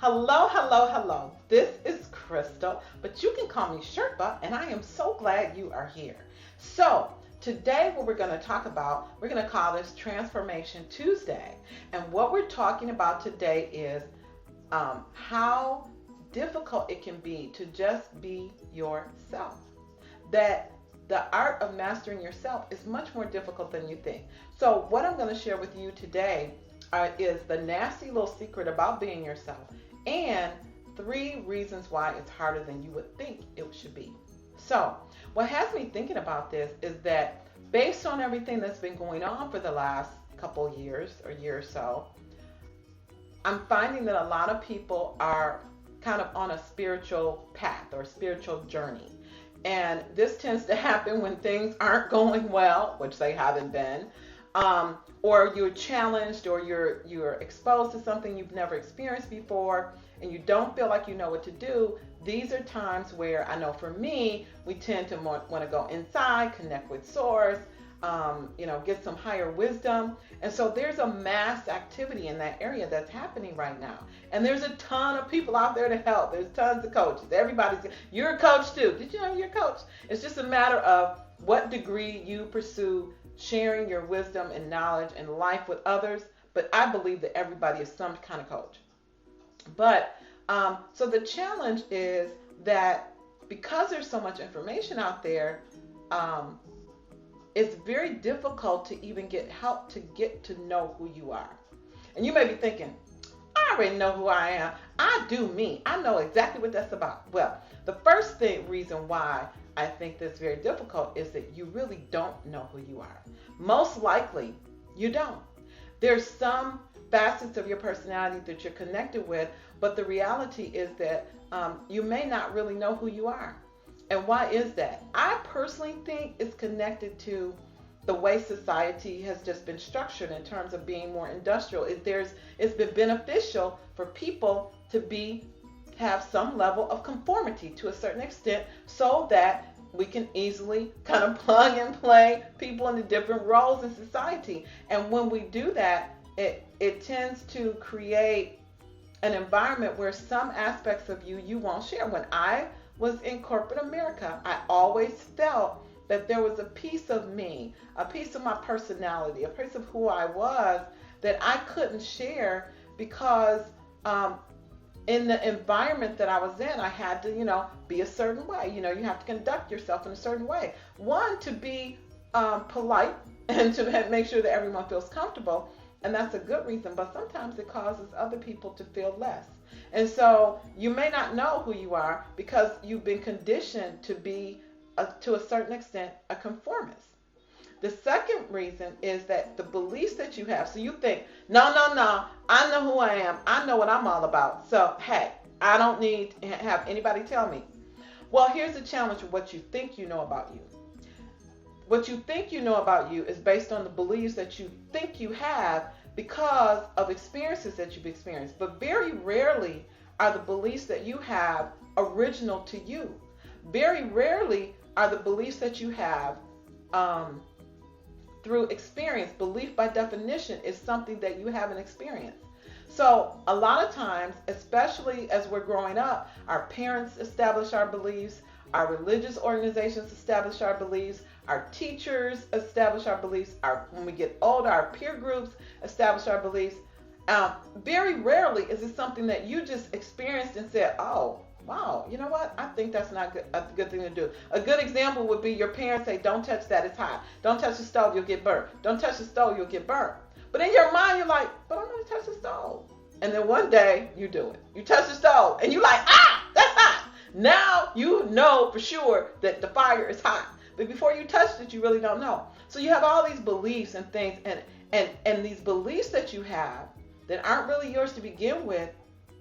Hello, hello, hello. This is Crystal, but you can call me Sherpa, and I am so glad you are here. So, today, what we're going to talk about, we're going to call this Transformation Tuesday. And what we're talking about today is how difficult it can be to just be yourself. That the art of mastering yourself is much more difficult than you think. So, what I'm going to share with you today is the nasty little secret about being yourself and 3 reasons why it's harder than you would think it should be. So, what has me thinking about this is that based on everything that's been going on for the last couple years or year or so, I'm finding that a lot of people are kind of on a spiritual path or spiritual journey. And this tends to happen when things aren't going well, which they haven't been, or you're challenged, or you're exposed to something you've never experienced before, and you don't feel like you know what to do. These are times where I know for me, we tend to want to go inside, connect with Source, get some higher wisdom. And so there's a mass activity in that area that's happening right now. And there's a ton of people out there to help. There's tons of coaches. You're a coach too. Did you know you're a coach? It's just a matter of what degree you pursue sharing your wisdom and knowledge and life with others. But I believe that everybody is some kind of coach. But so the challenge is that because there's so much information out there, it's very difficult to even get help to get to know who you are. And you may be thinking, I already know who I am. I do me. I know exactly what that's about. Well, the first reason why I think that's very difficult is that you really don't know who you are. Most likely, you don't. There's some facets of your personality that you're connected with, but the reality is that you may not really know who you are. And why is that? I personally think it's connected to the way society has just been structured in terms of being more industrial. It's been beneficial for people to have some level of conformity to a certain extent so that we can easily kind of plug and play people into different roles in society. And when we do that, it tends to create an environment where some aspects of you won't share. When I was in corporate America, I always felt that there was a piece of me, a piece of my personality, a piece of who I was that I couldn't share because in the environment that I was in, I had to, be a certain way. You have to conduct yourself in a certain way. One, to be polite and to make sure that everyone feels comfortable. And that's a good reason, but sometimes it causes other people to feel less. And so you may not know who you are because you've been conditioned to be, to a certain extent, a conformist. The second reason is that the beliefs that you have. So you think, no, I know who I am. I know what I'm all about. So, hey, I don't need to have anybody tell me. Well, here's the challenge with what you think you know about you. What you think you know about you is based on the beliefs that you think you have because of experiences that you've experienced. But very rarely are the beliefs that you have original to you. Very rarely are the beliefs that you have through experience. Belief by definition is something that you haven't experienced. So a lot of times, especially as we're growing up, our parents establish our beliefs, our religious organizations establish our beliefs, our teachers establish our beliefs, when we get older, our peer groups establish our beliefs. Very rarely is it something that you just experienced and said, oh, wow, you know what? I think that's not a good thing to do. A good example would be your parents say, don't touch that, it's hot. Don't touch the stove, you'll get burnt. Don't touch the stove, you'll get burnt. But in your mind, you're like, but I'm going to touch the stove. And then one day, you do it. You touch the stove, and you're like, that's hot. Now you know for sure that the fire is hot. But before you touched it, you really don't know. So you have all these beliefs and things, and these beliefs that you have that aren't really yours to begin with,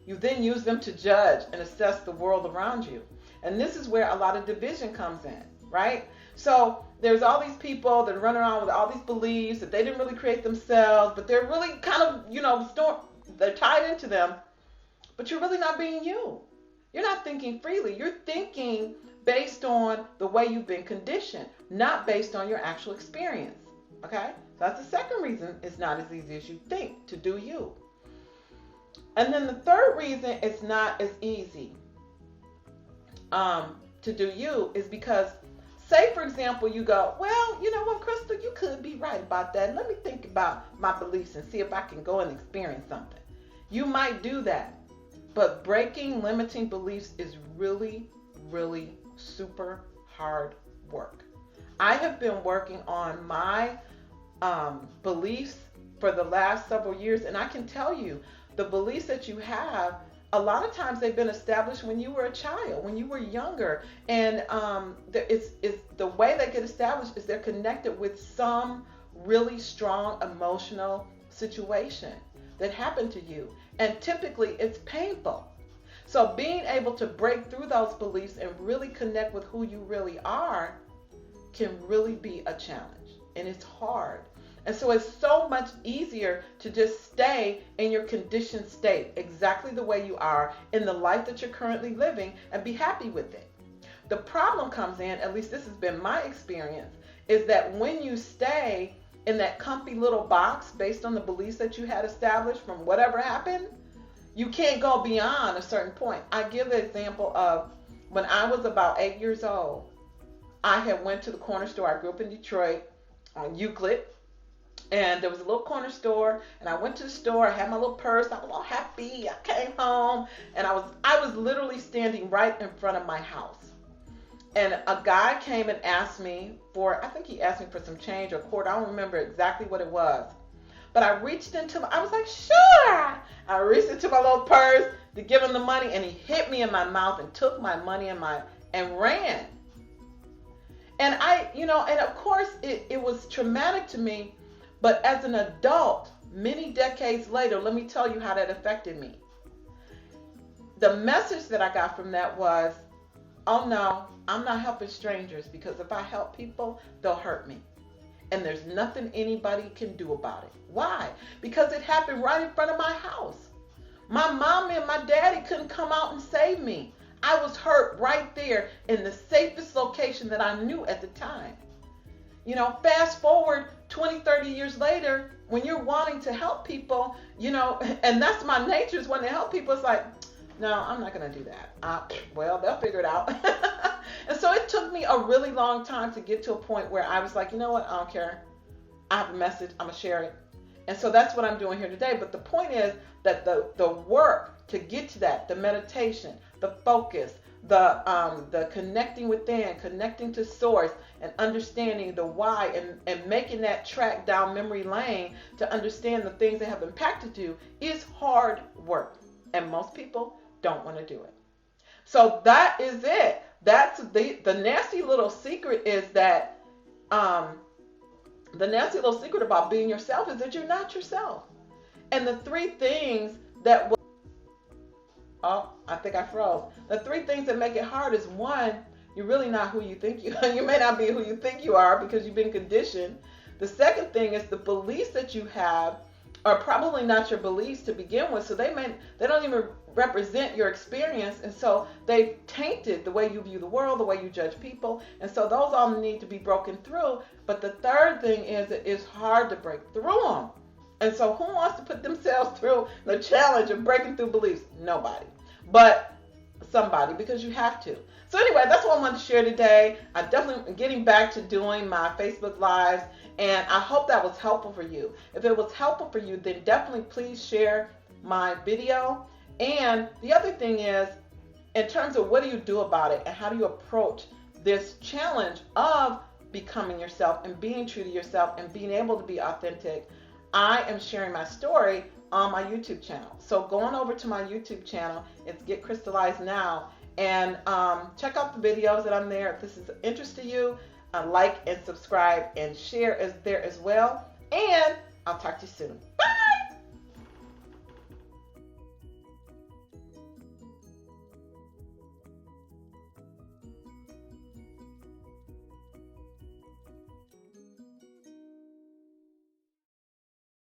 you then use them to judge and assess the world around you. And this is where a lot of division comes in, right? So there's all these people that run around with all these beliefs that they didn't really create themselves, but they're really kind of, they're tied into them, but you're really not being you. You're not thinking freely. You're thinking based on the way you've been conditioned, not based on your actual experience. Okay? So that's the second reason it's not as easy as you think to do you. And then the third reason it's not as easy to do you is because, say for example, you go, well, you know what, Crystal, you could be right about that. Let me think about my beliefs and see if I can go and experience something. You might do that, but breaking limiting beliefs is really, really super hard work. I have been working on my beliefs for the last several years, and I can tell you, the beliefs that you have, a lot of times they've been established when you were a child, when you were younger, and it's the way they get established is they're connected with some really strong emotional situation that happened to you, and typically it's painful. So being able to break through those beliefs and really connect with who you really are can really be a challenge, and it's hard. And so it's so much easier to just stay in your conditioned state, exactly the way you are, in the life that you're currently living, and be happy with it. The problem comes in, at least this has been my experience, is that when you stay in that comfy little box based on the beliefs that you had established from whatever happened, you can't go beyond a certain point. I give the example of when I was about 8 years old, I had went to the corner store. I grew up in Detroit on Euclid. And there was a little corner store, and I went to the store. I had my little purse. I was all happy. I came home, and I was literally standing right in front of my house. And a guy came and asked me for, I think he asked me for some change or quarter. I don't remember exactly what it was. But I reached into I was like, sure. I reached into my little purse to give him the money, and he hit me in my mouth and took my money and ran. And and of course it was traumatic to me. But as an adult, many decades later, let me tell you how that affected me. The message that I got from that was, oh no, I'm not helping strangers, because if I help people, they'll hurt me. And there's nothing anybody can do about it. Why? Because it happened right in front of my house. My mom and my daddy couldn't come out and save me. I was hurt right there in the safest location that I knew at the time. Fast forward 20, 30 years later, when you're wanting to help people, and that's my nature, is when to help people, it's like, no, I'm not going to do that. Well, they'll figure it out. And so it took me a really long time to get to a point where I was like, you know what, I don't care. I have a message, I'm going to share it. And so that's what I'm doing here today. But the point is that the work to get to that, the meditation, the focus, the connecting within, connecting to source, and understanding the why, and making that track down memory lane to understand the things that have impacted you is hard work. And most people don't want to do it. So that is it. That's the nasty little secret, is that the nasty little secret about being yourself is that you're not yourself. And the three things that oh, I think I froze. The three things that make it hard is, one, you're really not who you think you are. You may not be who you think you are because you've been conditioned. The second thing is the beliefs that you have are probably not your beliefs to begin with. So they don't even represent your experience. And so they've tainted the way you view the world, the way you judge people. And so those all need to be broken through. But the third thing is that it's hard to break through them. And so who wants to put themselves through the challenge of breaking through beliefs? Nobody. But somebody, because you have to. So anyway, that's what I wanted to share today. I'm definitely getting back to doing my Facebook Lives, and I hope that was helpful for you. If it was helpful for you, then definitely please share my video. And the other thing is, in terms of what do you do about it and how do you approach this challenge of becoming yourself and being true to yourself and being able to be authentic, I am sharing my story on my YouTube channel. So go on over to my YouTube channel. It's GetCrystalizedNow, and check out the videos that I'm there. If this is of interest to you, like and subscribe and share there as well. And I'll talk to you soon. Bye!